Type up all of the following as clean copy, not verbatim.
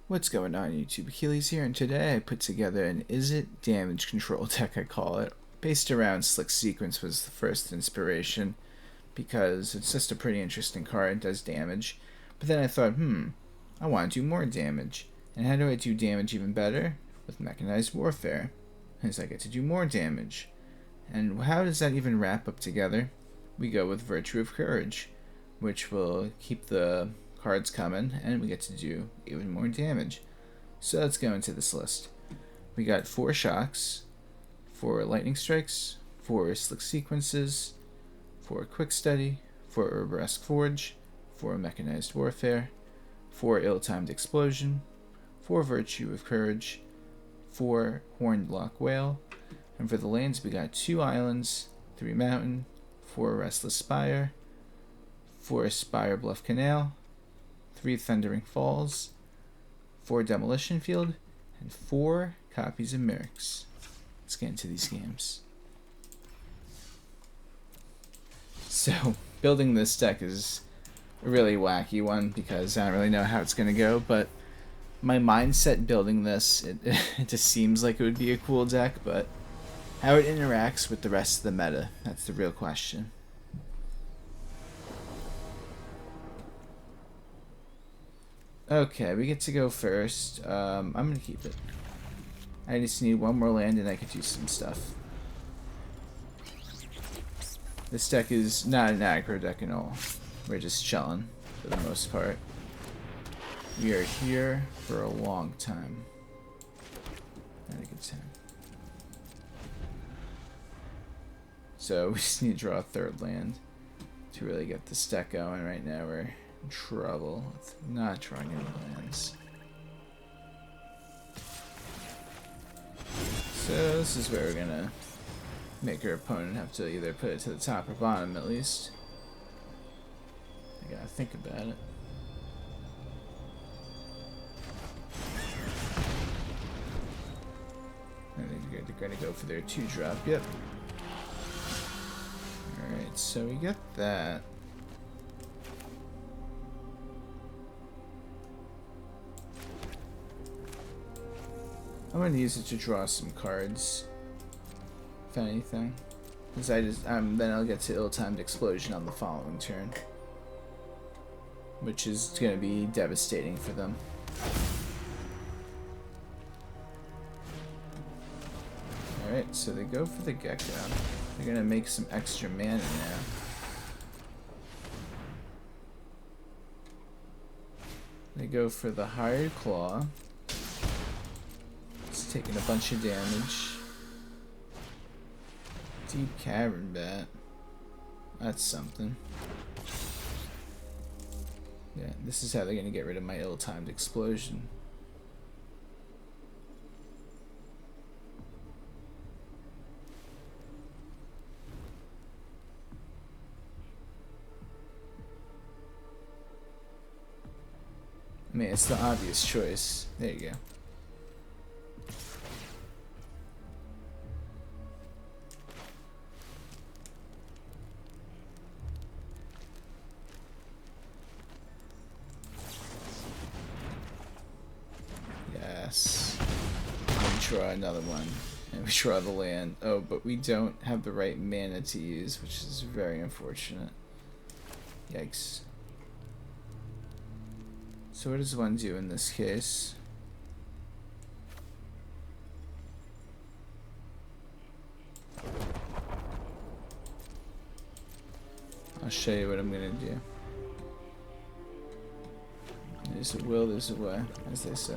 What's going on YouTube? Achilles here, and today I put together an Izzet damage control deck, I call it. Based around Slick Sequence was the first inspiration, because it's just a pretty interesting card, it does damage. But then I thought, I want to do more damage. And how do I do damage even better? With Mechanized Warfare. As I get to do more damage. And how does that even wrap up together? We go with Virtue of Courage, which will keep the cards coming, and we get to do even more damage. So let's go into this list. We got 4 shocks, 4 lightning strikes, 4 slick sequences, 4 quick study, 4 Urabrask forge, 4 mechanized warfare, 4 ill-timed explosion, 4 virtue of courage, 4 Horned Loch-Whale, and for the lands we got 2 islands, 3 mountain, 4 Restless Spire, 4 Spirebluff Canal, 3 Thundering Falls, 4 Demolition Field, and 4 copies of Mirrex. Let's get into these games. So, building this deck is a really wacky one because I don't really know how it's going to go, but my mindset building this, it just seems like it would be a cool deck, but how it interacts with the rest of the meta, that's the real question. Okay, we get to go first. I'm gonna keep it. I just need one more land and I can do some stuff. This deck is not an aggro deck at all. We're just chilling for the most part. We are here for a long time. Not a good time. So we just need to draw a 3rd land to really get this deck going. Right now we're in trouble with not drawing any lands. So this is where we're gonna make our opponent have to either put it to the top or bottom at least. I gotta think about it. I think they're gonna go for their 2-drop, yep. Alright, so we got that. I'm gonna use it to draw some cards, if anything, because then I'll get to ill-timed explosion on the following turn, which is gonna be devastating for them. All right, so they go for the Gecko. They're gonna make some extra mana now. They go for the Hired Claw. Taking a bunch of damage. Deep Cavern Bat. That's something. Yeah, this is how they're gonna get rid of my ill-timed explosion. I mean, it's the obvious choice. There you go. And draw another one, and we draw the land. Oh, but we don't have the right mana to use, which is very unfortunate. Yikes. So what does one do in this case? I'll show you what I'm gonna do. There's a will, there's a way, as they say.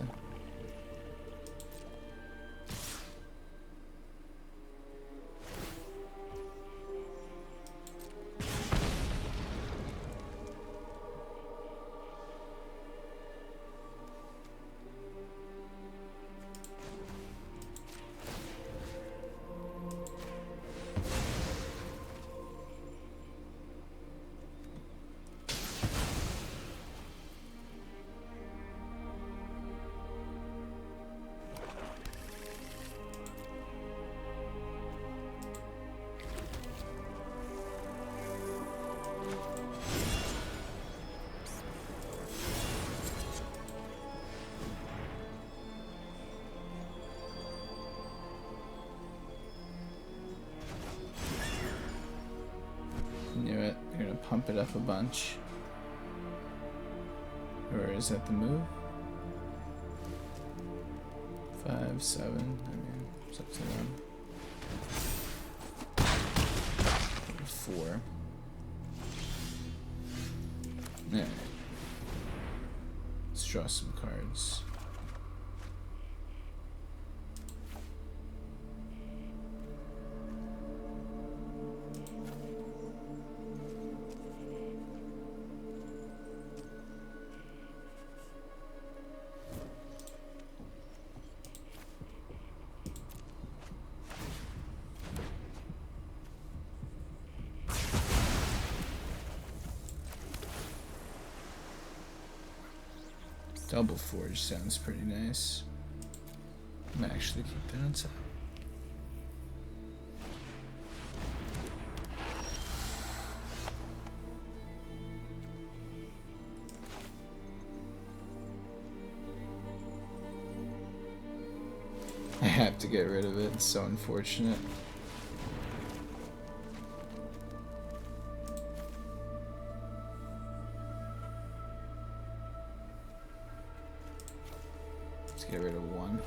pump it up a bunch. Or is that the move? 5, 7. I mean, it's up to them. 4. Alright. Let's draw some cards. Double Forge sounds pretty nice. I'm gonna actually keep that on top. I have to get rid of it, it's so unfortunate. Get rid of 1.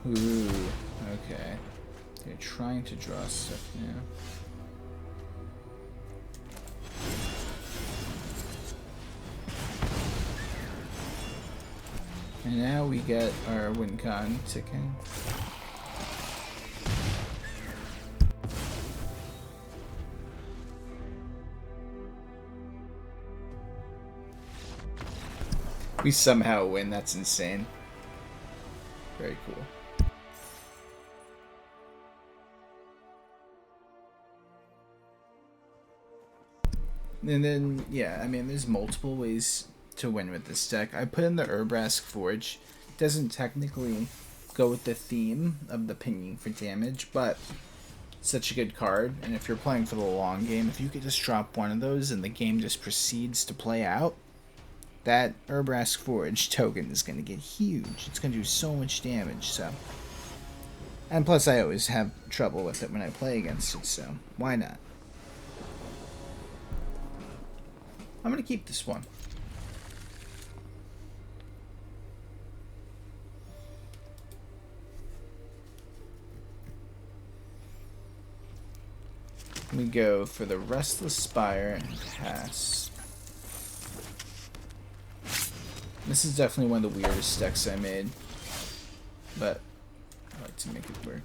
Ooh, okay. They're trying to draw stuff now. And now we get our win con ticking. We somehow win, that's insane. Very cool. And then, yeah, I mean, there's multiple ways to win with this deck. I put in the Urabrask Forge. It doesn't technically go with the theme of the pinging for damage, but such a good card. And if you're playing for the long game, if you could just drop one of those and the game just proceeds to play out, that Urabrask Forge token is going to get huge. It's going to do so much damage, so. And plus I always have trouble with it when I play against it, so why not? I'm going to keep this one. We go for the Restless Spire and pass. This is definitely one of the weirdest decks I made, but I like to make it work.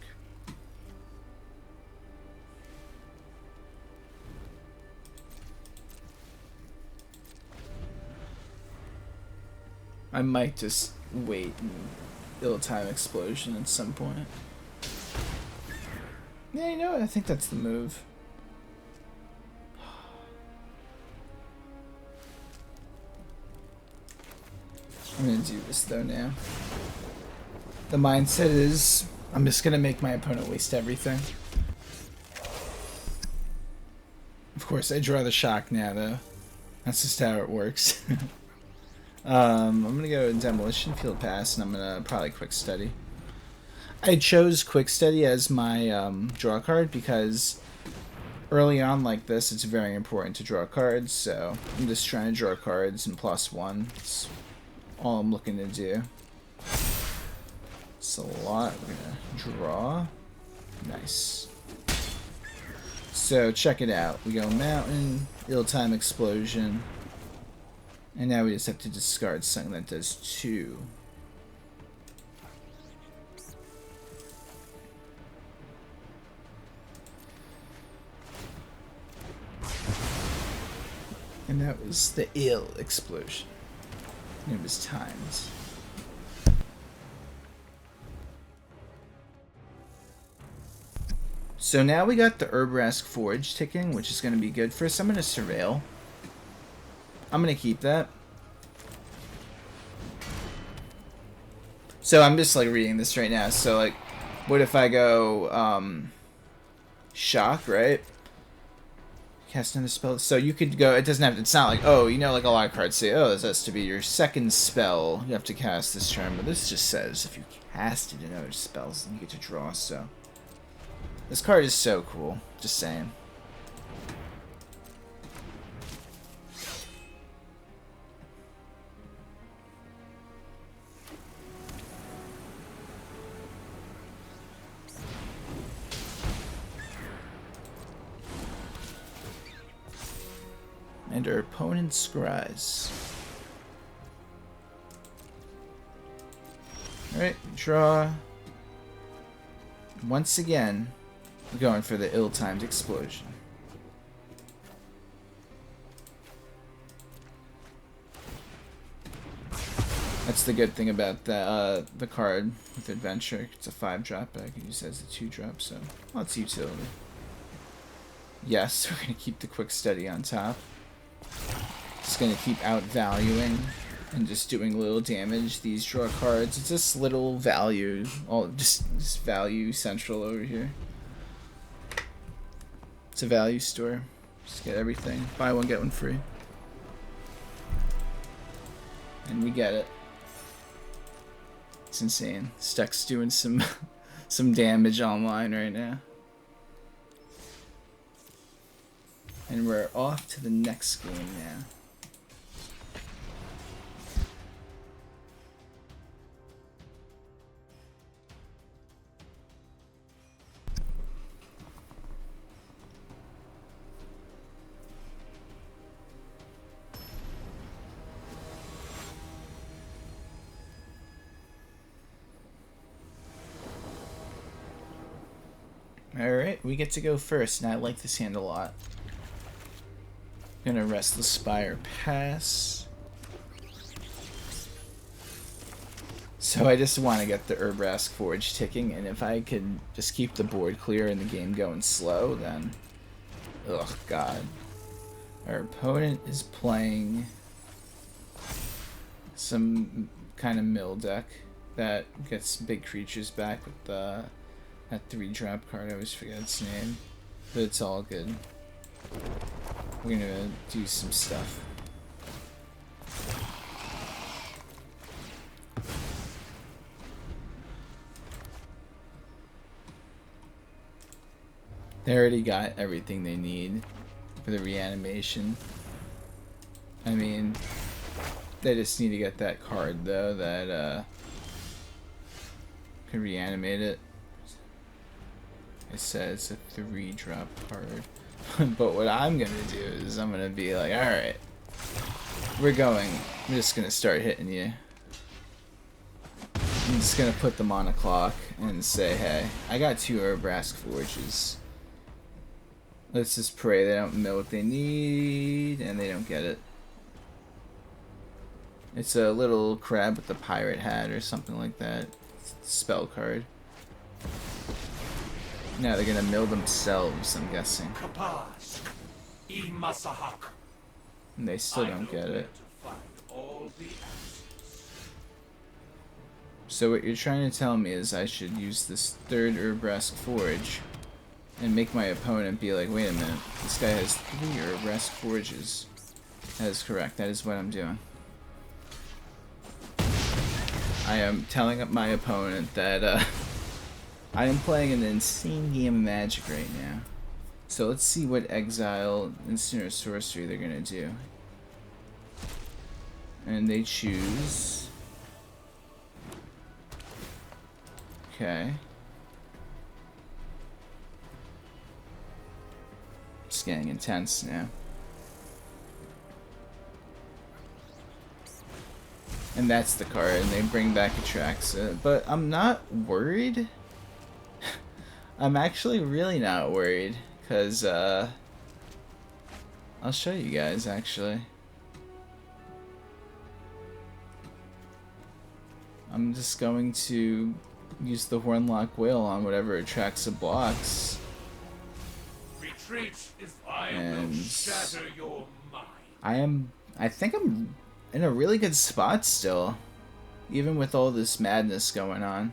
I might just wait and ill-time explosion at some point. Yeah, you know what? I think that's the move. I'm gonna do this though now. The mindset is I'm just gonna make my opponent waste everything. Of course, I draw the shock now though. That's just how it works. I'm gonna go Demolition Field pass, and I'm gonna probably Quick Study. I chose Quick Study as my draw card because early on like this, it's very important to draw cards. So I'm just trying to draw cards and +1. It's all I'm looking to do. It's a lot. We're gonna draw. Nice. So check it out. We go Mountain, ill-time explosion, and now we just have to discard something that does 2. And that was the ill explosion. It was timed. So now we got the Urabrask Forge ticking, which is going to be good for us. I'm going to Surveil. I'm going to keep that. So I'm just like reading this right now. So like, what if I go shock, right? Cast another spell. So you could go, it doesn't have to, it's not like, oh, you know, like a lot of cards say, oh, this has to be your second spell you have to cast this turn, but this just says if you casted another spells, then you get to draw, so. This card is so cool, just saying. And our opponent's scries. Alright, draw. Once again, we're going for the ill-timed explosion. That's the good thing about the card with Adventure. It's a 5-drop, but I can use it as a 2-drop, so lots of utility. Yes, we're going to keep the quick study on top. Just gonna keep outvaluing and just doing little damage. These draw cards. It's just little value, all just value central over here. It's a value store. Just get everything. Buy one, get one free. And we get it. It's insane. Stuck's doing some some damage online right now. And we're off to the next game now. Alright, we get to go first, and I like this hand a lot. Gonna Restless Spire pass. So I just want to get the Urabrask Forge ticking, and if I could just keep the board clear and the game going slow, then... Ugh, God. Our opponent is playing some kind of mill deck that gets big creatures back with the... that 3-drop card, I always forget its name. But it's all good. We're gonna do some stuff. They already got everything they need for the reanimation. I mean, they just need to get that card though that can reanimate it. It says a 3-drop card. But what I'm gonna do is I'm gonna be like, alright, we're just gonna start hitting you. I'm just gonna put them on a clock and say, hey, I got 2 Urabrask Forges. Let's just pray they don't know what they need and they don't get it. It's a little crab with a pirate hat or something like that. It's a spell card. Now they're gonna mill themselves, I'm guessing. And they still don't get it. So what you're trying to tell me is I should use this 3rd Urabrask Forge and make my opponent be like, wait a minute, this guy has 3 Urabrask Forges. That is correct, that is what I'm doing. I am telling my opponent that I am playing an insane game of Magic right now. So let's see what Exile, Instant or Sorcery they're gonna do. And they choose... Okay. It's getting intense now. And that's the card, and they bring back Atraxa. But I'm not worried. I'm actually really not worried, because, I'll show you guys, actually. I'm just going to use the Horned Loch-Whale on whatever Atraxa blocks. Retreat if I will shatter your mind. I think I'm in a really good spot still, even with all this madness going on.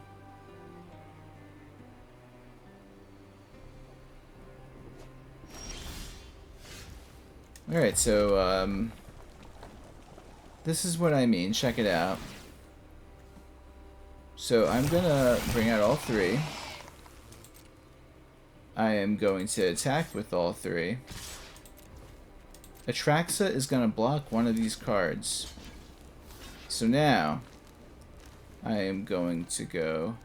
Alright, so, this is what I mean. Check it out. So I'm gonna bring out all three. I am going to attack with all three. Atraxa is gonna block one of these cards. So now, I am going to go...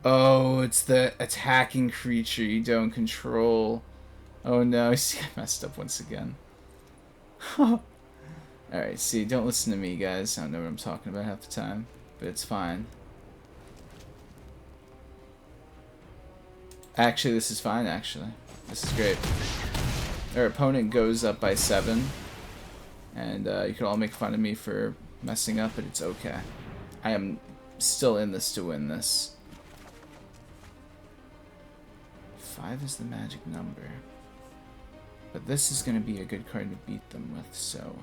Oh, it's the attacking creature you don't control. Oh no, see, I messed up once again. Alright, see, don't listen to me, guys. I don't know what I'm talking about half the time, but it's fine. Actually, this is fine, actually. This is great. Our opponent goes up by 7, and you can all make fun of me for messing up, but it's okay. I am still in this to win this. 5 is the magic number. But this is going to be a good card to beat them with, so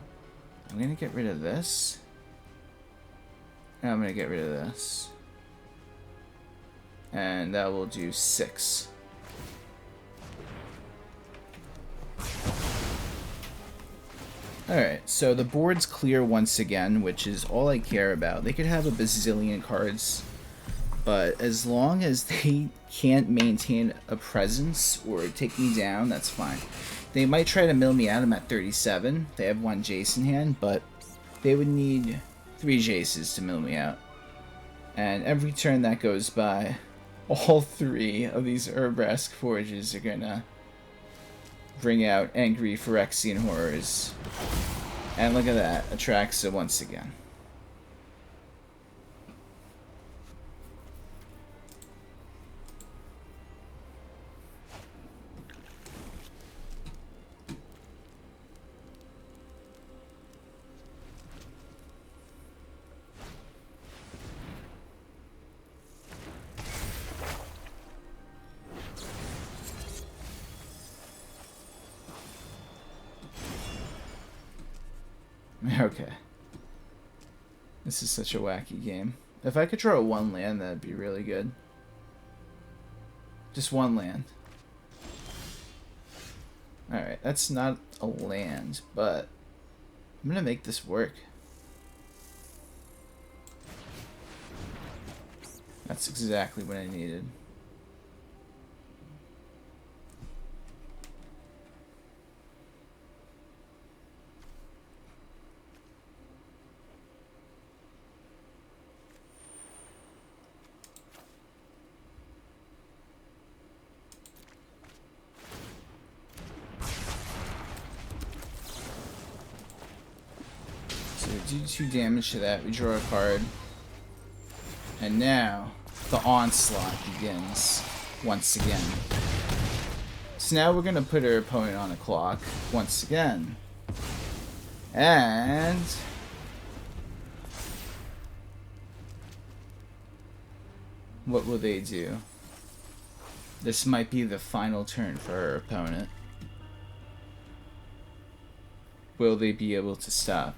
I'm going to get rid of this. And I'm going to get rid of this. And that will do 6. Alright, so the board's clear once again, which is all I care about. They could have a bazillion cards, but as long as they can't maintain a presence or take me down, that's fine. They might try to mill me out. I'm at 37. They have 1 Jace in hand, but they would need 3 Jaces to mill me out. And every turn that goes by, all 3 of these Urabrask Forges are gonna bring out angry Phyrexian horrors. And look at that, Atraxa once again. Okay. This is such a wacky game. If I could draw 1 land, that'd be really good. Just 1 land. Alright, that's not a land, but I'm gonna make this work. That's exactly what I needed. Do 2 damage to that, we draw a card. And now, the onslaught begins once again. So now we're going to put our opponent on a clock once again. And... what will they do? This might be the final turn for our opponent. Will they be able to stop?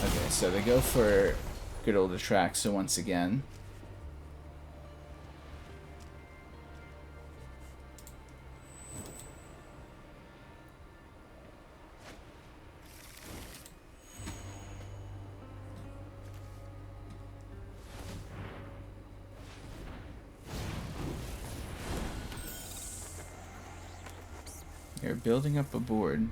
Okay, so they go for good old Atraxa once again. They're building up a board.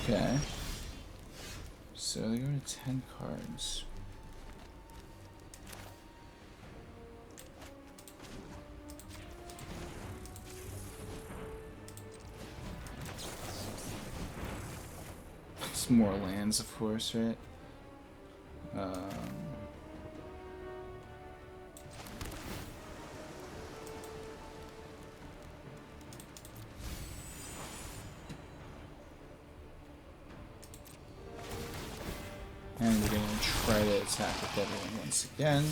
Okay. So they go to 10 cards. It's more lands, of course, right? And we're going to try to attack with everyone once again.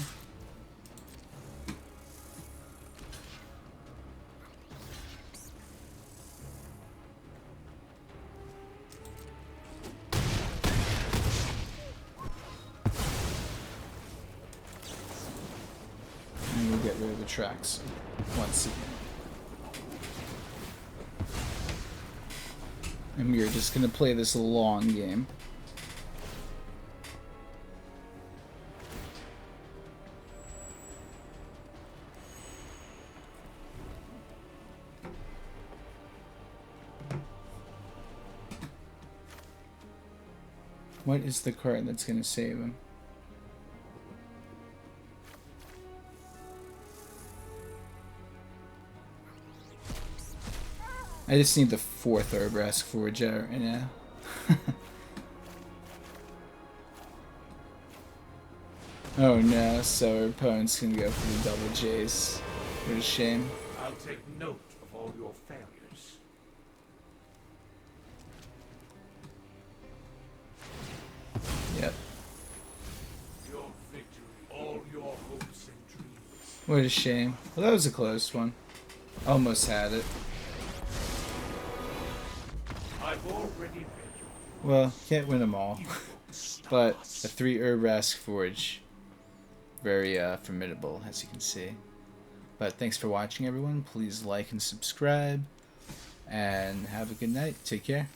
tracks once again. And we are just going to play this long game. What is the card that's going to save him? I just need the 4th Urabrask Forge out right now. Oh no, so our opponent's gonna go for the double J's. What a shame. I'll take note of all your failures. Yep. Your victory, all your hopes and dreams. What a shame. Well, that was a close one. Almost had it. I've already read you. Well, can't win them all. But a 3 Urabrask Forge. Very formidable, as you can see. But thanks for watching, everyone. Please like and subscribe. And have a good night. Take care.